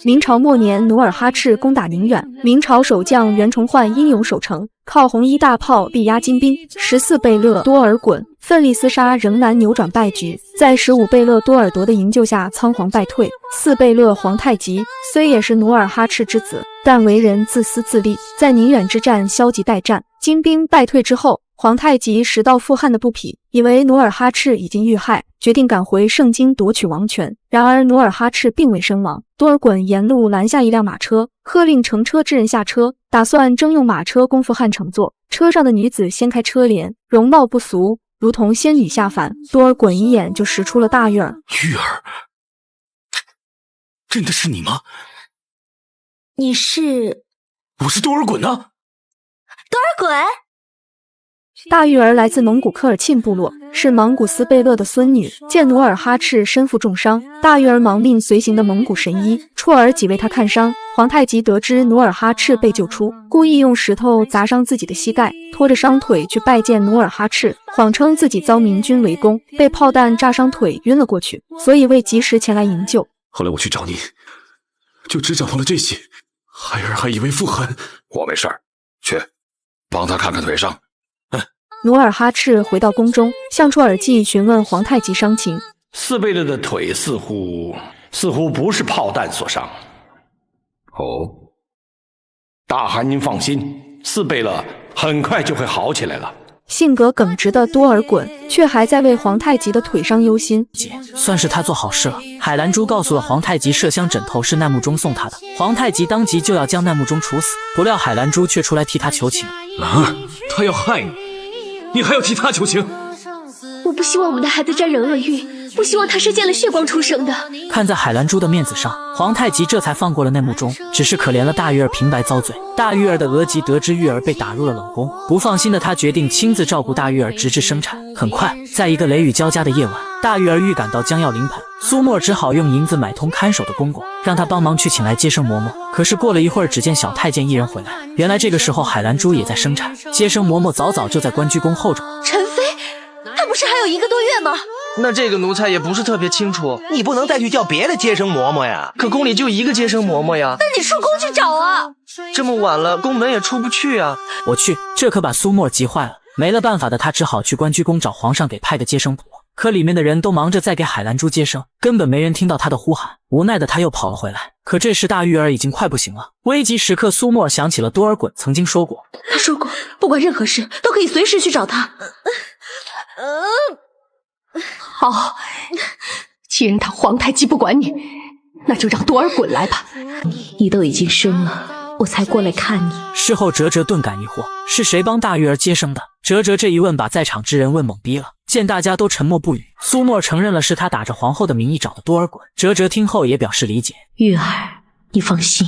明朝末年，努尔哈赤攻打宁远，明朝守将袁崇焕英勇守城，靠红衣大炮力压金兵，14贝勒多尔衮奋力厮杀，仍难扭转败局。在15贝勒多尔铎的营救下，仓皇败退。4贝勒皇太极虽也是努尔哈赤之子，但为人自私自利，在宁远之战消极待战。金兵败退之后，皇太极拾到负汉的布匹，以为努尔哈赤已经遇害，决定赶回盛京夺取王权。然而努尔哈赤并未身亡，多尔衮沿路拦下一辆马车，喝令乘车之人下车，打算征用马车攻负汉乘坐。车上的女子掀开车帘，容貌不俗，如同仙女下凡。多尔衮一眼就识出了大玉儿。玉儿，真的是你吗？你是？我是多尔衮啊！多尔衮。大玉儿来自蒙古科尔沁部落，是莽古斯贝勒的孙女。见努尔哈赤身负重伤，大玉儿忙命随行的蒙古神医绰尔几为他看伤。皇太极得知努尔哈赤被救出，故意用石头砸伤自己的膝盖，拖着伤腿去拜见努尔哈赤，谎称自己遭明军围攻，被炮弹炸伤腿晕了过去，所以未及时前来营救。后来我去找你，就只找到了这些，孩儿还以为复痕。我没事儿，去帮他看看腿伤。努尔哈赤回到宫中，向出尔济询问皇太极伤情。4贝勒的腿似乎不是炮弹所伤。哦，大汗您放心，4贝勒很快就会好起来了。性格耿直的多尔衮却还在为皇太极的腿伤忧心。算是他做好事了。海兰珠告诉了皇太极麝香枕头是奈木中送他的，皇太极当即就要将奈木中处死，不料海兰珠却出来替他求情。啊，他要害你，你还要替他求情？我不希望我们的孩子沾人厄运，不希望他是见了血光出生的。看在海兰珠的面子上，皇太极这才放过了奈木中，只是可怜了大玉儿平白遭罪。大玉儿的额吉得知玉儿被打入了冷宫，不放心的他决定亲自照顾大玉儿直至生产。很快，在一个雷雨交加的夜晚，大玉儿预感到将要临盆，苏沫只好用银子买通看守的公公，让他帮忙去请来接生嬷嬷。可是过了一会儿，只见小太监一人回来，原来这个时候海兰珠也在生产，接生嬷嬷早早就在关居宫候着。陈妃，她不是还有1个多月吗？那这个奴才也不是特别清楚，你不能再去叫别的接生嬷嬷呀？可宫里就1个接生嬷嬷呀。那你出宫去找啊！这么晚了，宫门也出不去啊。我去，这可把苏沫急坏了。没了办法的他只好去关居宫找皇上给派的接生婆，可里面的人都忙着在给海兰珠接生，根本没人听到他的呼喊。无奈的他又跑了回来，可这时大玉儿已经快不行了。危急时刻，苏沫想起了多尔衮曾经说过，他说过不管任何事都可以随时去找他。好，既然他皇太极不管你，那就让多尔衮来吧。你都已经生了，我才过来看你。事后哲哲顿感疑惑，是谁帮大玉儿接生的？哲哲这一问把在场之人问懵逼了。见大家都沉默不语，苏沫承认了是他打着皇后的名义找的多尔衮。哲哲听后也表示理解。玉儿，你放心，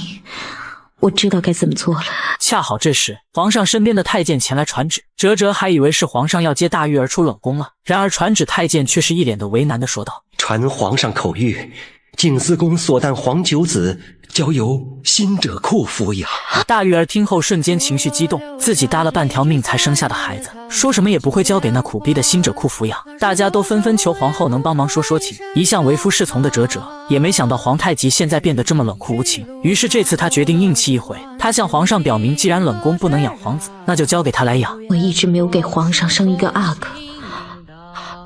我知道该怎么做了。恰好这时，皇上身边的太监前来传旨，哲哲还以为是皇上要接大玉儿出冷宫了，然而传旨太监却是一脸的为难的说道：“传皇上口谕，景思宫所诞皇九子交由辛者库抚养。”大玉儿听后瞬间情绪激动，自己搭了半条命才生下的孩子，说什么也不会交给那苦逼的辛者库抚养。大家都纷纷求皇后能帮忙说情。一向为夫是从的哲哲也没想到皇太极现在变得这么冷酷无情，于是这次他决定硬气一回。他向皇上表明，既然冷宫不能养皇子，那就交给他来养。我一直没有给皇上生一个阿哥，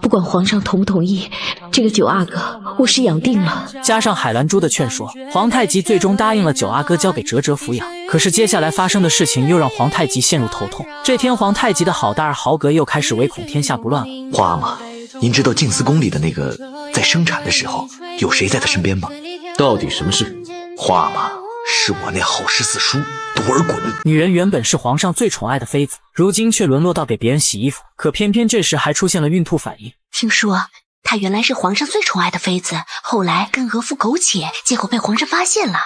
不管皇上同不同意，这个九阿哥我是养定了。加上海兰珠的劝说，皇太极最终答应了九阿哥交给哲哲抚养。可是接下来发生的事情又让皇太极陷入头痛。这天，皇太极的好大儿豪格又开始唯恐天下不乱了。皇阿玛，您知道静思宫里的那个在生产的时候有谁在他身边吗？到底什么事？皇阿玛，是我那好十四叔多尔衮。女人原本是皇上最宠爱的妃子，如今却沦落到给别人洗衣服，可偏偏这时还出现了孕吐反应。听说她原来是皇上最宠爱的妃子，后来跟额驸苟且，结果被皇上发现了，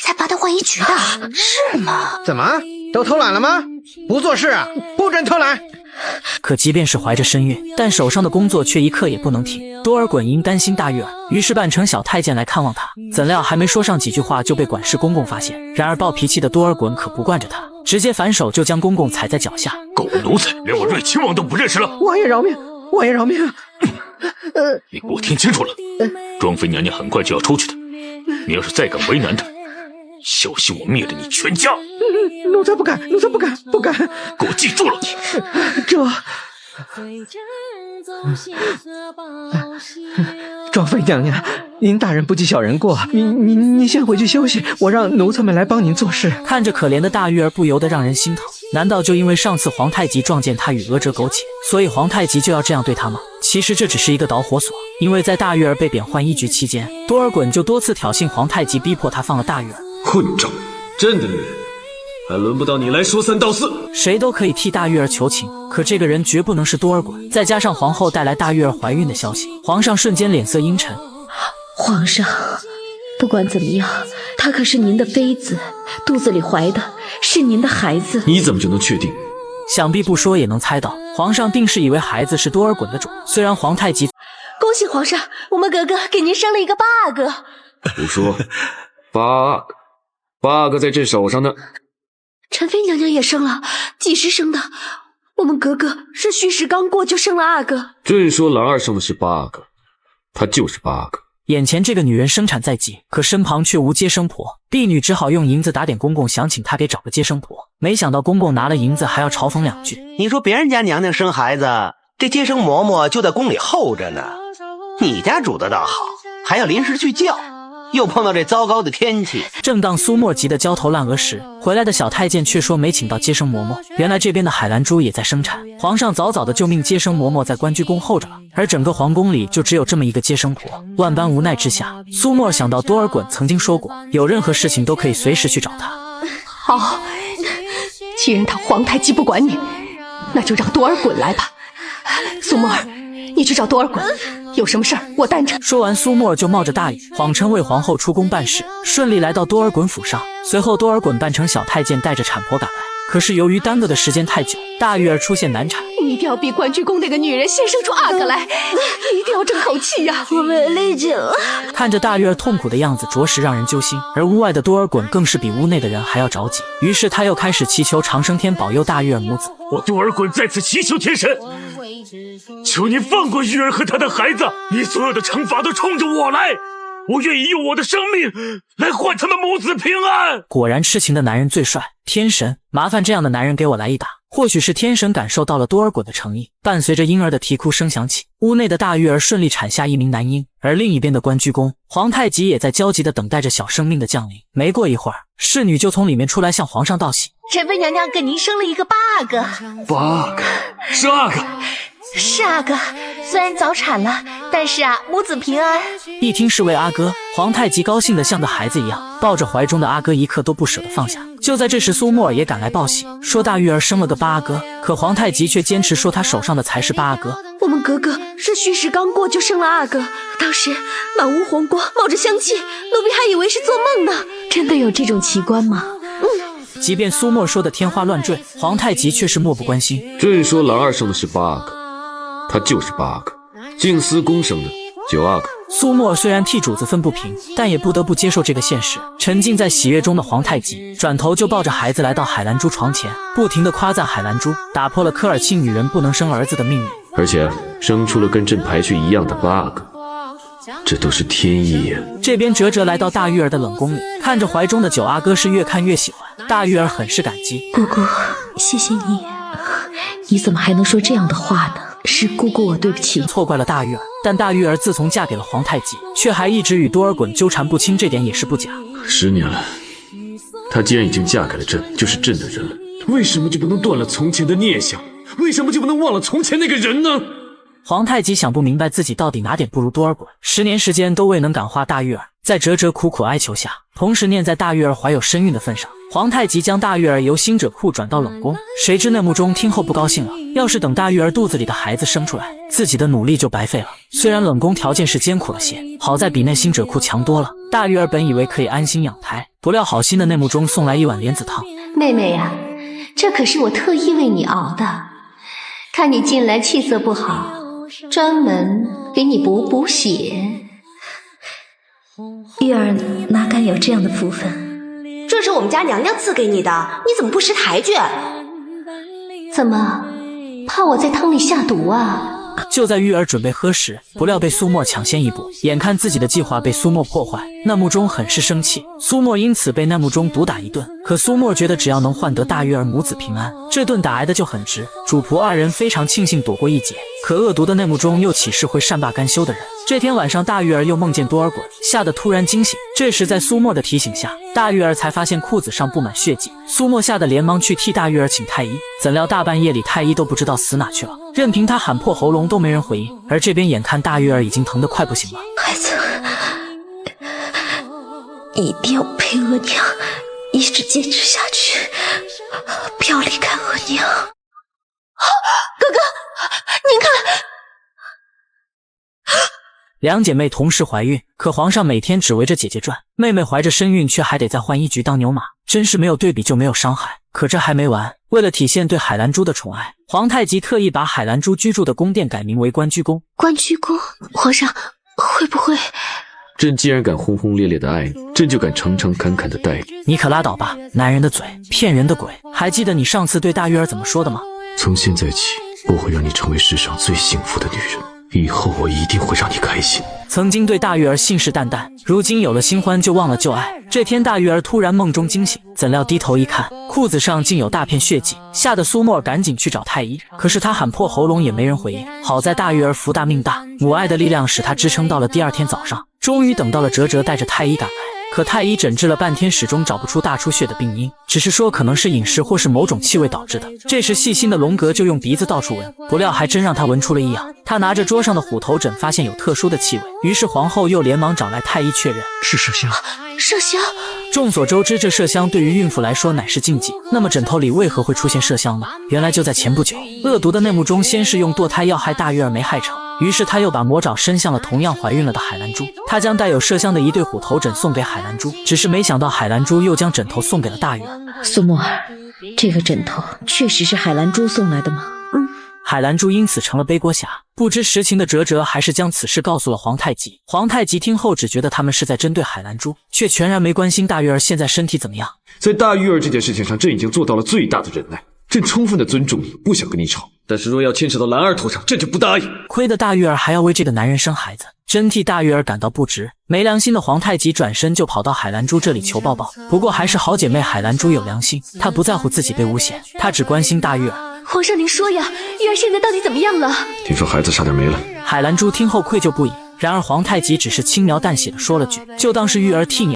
才拔她换衣局的。是吗？怎么都偷懒了吗？不做事啊，不准偷懒！可即便是怀着身孕，但手上的工作却一刻也不能停。多尔衮因担心大玉儿，于是扮成小太监来看望他。怎料还没说上几句话，就被管事公公发现。然而暴脾气的多尔衮可不惯着他，直接反手就将公公踩在脚下。狗奴才，连我瑞亲王都不认识了！王爷饶命！王爷饶命！你给我听清楚了，庄妃娘娘很快就要出去的，你要是再敢为难她，小心我灭了你全家！奴才不敢，奴才不敢，不敢！给我记住了！这……庄妃娘娘，您大人不计小人过，您先回去休息，我让奴才们来帮您做事。看着可怜的大玉儿，不由得让人心疼。难道就因为上次皇太极撞见他与阿哲苟且，所以皇太极就要这样对他吗？其实这只是一个导火索，因为在大玉儿被贬换衣局期间，多尔衮就多次挑衅皇太极，逼迫他放了大玉儿。混账！朕的女人，还轮不到你来说三道四。谁都可以替大玉儿求情，可这个人绝不能是多尔衮。再加上皇后带来大玉儿怀孕的消息，皇上瞬间脸色阴沉。皇上，不管怎么样，她可是您的妃子，肚子里怀的是您的孩子。你怎么就能确定？想必不说也能猜到，皇上定是以为孩子是多尔衮的种。虽然皇太极……恭喜皇上，我们格格给您生了一个八哥。胡说八个在朕手上呢。宸妃娘娘也生了，几时生的？我们格格是虚实刚过就生了阿哥。朕说兰儿生的是8个，她就是8个。眼前这个女人生产在即，可身旁却无接生婆，婢女只好用银子打点公公，想请她给找个接生婆。没想到公公拿了银子还要嘲讽2句。你说别人家娘娘生孩子，这接生嬷嬷就在宫里候着呢，你家主的倒好，还要临时去叫。又碰到这糟糕的天气。正当苏沫急得焦头烂额时，回来的小太监却说没请到接生嬷嬷。原来这边的海兰珠也在生产，皇上早早的就命接生嬷嬷在关居宫候着了，而整个皇宫里就只有这么一个接生婆。万般无奈之下，苏沫想到多尔衮曾经说过，有任何事情都可以随时去找他。好，既然他皇太极不管你，那就让多尔衮来吧。苏沫儿，你去找多尔衮，有什么事儿我担着。说完，苏沫就冒着大雨，谎称为皇后出宫办事，顺利来到多尔衮府上。随后，多尔衮扮成小太监，带着产婆赶来。可是由于耽搁的时间太久，大玉儿出现难产。你一定要比关雎宫那个女人先生出阿哥来，一定要争口气呀！我没力气了。看着大玉儿痛苦的样子，着实让人揪心。而屋外的多尔衮更是比屋内的人还要着急，于是他又开始祈求长生天保佑大玉儿母子。我多尔衮在此祈求天神，求你放过玉儿和她的孩子，你所有的惩罚都冲着我来，我愿意用我的生命来换他们母子平安。果然痴情的男人最帅，天神，麻烦这样的男人给我来一打。或许是天神感受到了多尔衮的诚意，伴随着婴儿的啼哭声响起，屋内的大玉儿顺利产下一名男婴。而另一边的关雎宫，皇太极也在焦急地等待着小生命的降临。没过一会儿，侍女就从里面出来向皇上道喜：宸妃娘娘给您生了一个8个。8个？是2个？是阿哥，虽然早产了，但是母子平安。一听是位阿哥，皇太极高兴得像个孩子一样，抱着怀中的阿哥一刻都不舍得放下。就在这时，苏沫儿也赶来报喜，说大玉儿生了个8阿哥，可皇太极却坚持说他手上的才是8阿哥。我们格格是虚实刚过就生了阿哥，当时满屋红光，冒着香气，奴婢还以为是做梦呢。真的有这种奇观吗？即便苏沫说的天花乱坠，皇太极却是漠不关心。朕说兰儿生的是8个，她就是8个。静思宫生的9阿哥。苏沫虽然替主子愤不平，但也不得不接受这个现实。沉浸在喜悦中的皇太极转头就抱着孩子来到海兰珠床前，不停地夸赞海兰珠，打破了科尔沁女人不能生儿子的命运，而且生出了跟朕排序一样的8个，这都是天意呀！这边哲哲来到大玉儿的冷宫里，看着怀中的9阿哥是越看越喜欢。大玉儿很是感激：姑姑，谢谢你。你怎么还能说这样的话呢？是姑姑我对不起。错怪了大玉儿，但大玉儿自从嫁给了皇太极，却还一直与多尔衮纠缠不清，这点也是不假。10年了，她既然已经嫁给了朕，就是朕的人了，为什么就不能断了从前的孽想？为什么就不能忘了从前那个人呢？皇太极想不明白自己到底哪点不如多尔衮，10年时间都未能感化大玉儿，在哲哲苦苦哀求下，同时念在大玉儿怀有身孕的份上，皇太极将大玉儿由星者库转到冷宫。谁知内幕中听后不高兴了，要是等大玉儿肚子里的孩子生出来，自己的努力就白费了。虽然冷宫条件是艰苦了些，好在比那星者库强多了。大玉儿本以为可以安心养胎，不料好心的内幕中送来一碗莲子汤。妹妹呀，这可是我特意为你熬的，看你近来气色不好，专门给你补血。玉儿哪敢有这样的福分？这是我们家娘娘赐给你的，你怎么不识抬举？怎么，怕我在汤里下毒啊？就在玉儿准备喝时，不料被苏沫抢先一步，眼看自己的计划被苏沫破坏，难木中很是生气。苏沫因此被难木中毒打一顿，可苏沫觉得只要能换得大玉儿母子平安，这顿打挨的就很值。主仆二人非常庆幸躲过一劫，可恶毒的内幕中又岂是会善罢甘休的人？这天晚上，大玉儿又梦见多尔衮，吓得突然惊醒。这时在苏沫的提醒下，大玉儿才发现裤子上布满血迹。苏沫吓得连忙去替大玉儿请太医，怎料大半夜里太医都不知道死哪去了，任凭他喊破喉咙都没人回应。而这边眼看大玉儿已经疼得快不行了，孩子，你一定要陪额娘一直坚持下去，不要离开额娘。哥哥，您看。两姐妹同时怀孕，可皇上每天只围着姐姐转，妹妹怀着身孕却还得在浣衣局当牛马，真是没有对比就没有伤害。可这还没完，为了体现对海兰珠的宠爱，皇太极特意把海兰珠居住的宫殿改名为关雎宫。关雎宫，皇上会不会……朕既然敢轰轰烈烈的爱你，朕就敢诚诚恳恳的待你。你可拉倒吧，男人的嘴，骗人的鬼！还记得你上次对大玉儿怎么说的吗？从现在起，我会让你成为世上最幸福的女人。以后我一定会让你开心。曾经对大玉儿信誓旦旦，如今有了新欢就忘了旧爱。这天大玉儿突然梦中惊醒，怎料低头一看，裤子上竟有大片血迹，吓得苏沫赶紧去找太医。可是他喊破喉咙也没人回应。好在大玉儿福大命大，母爱的力量使她支撑到了第二天早上，终于等到了哲哲带着太医赶来。可太医诊治了半天，始终找不出大出血的病因，只是说可能是饮食或是某种气味导致的。这时细心的龙格就用鼻子到处闻，不料还真让他闻出了异样。他拿着桌上的虎头枕，发现有特殊的气味，于是皇后又连忙找来太医确认，是麝香。麝香。众所周知，这麝香对于孕妇来说乃是禁忌。那么枕头里为何会出现麝香呢？原来就在前不久，恶毒的内幕中先是用堕胎药害大玉儿没害成，于是他又把魔爪伸向了同样怀孕了的海兰珠。他将带有麝香的一对虎头枕送给海兰珠，只是没想到海兰珠又将枕头送给了大玉儿。苏沫儿，这个枕头确实是海兰珠送来的吗？海兰珠因此成了背锅侠。不知实情的哲哲还是将此事告诉了皇太极。皇太极听后只觉得他们是在针对海兰珠，却全然没关心大玉儿现在身体怎么样。在大玉儿这件事情上，朕已经做到了最大的忍耐。朕充分的尊重你，不想跟你吵，但是若要牵扯到兰儿头上，朕就不答应。亏得大玉儿还要为这个男人生孩子，真替大玉儿感到不值。没良心的皇太极转身就跑到海兰珠这里求抱抱。不过还是好姐妹海兰珠有良心，她不在乎自己被诬陷，她只关心大玉儿。皇上您说呀，玉儿现在到底怎么样了？听说孩子差点没了。海兰珠听后愧疚不已，然而皇太极只是轻描淡写的说了句，就当是玉儿替你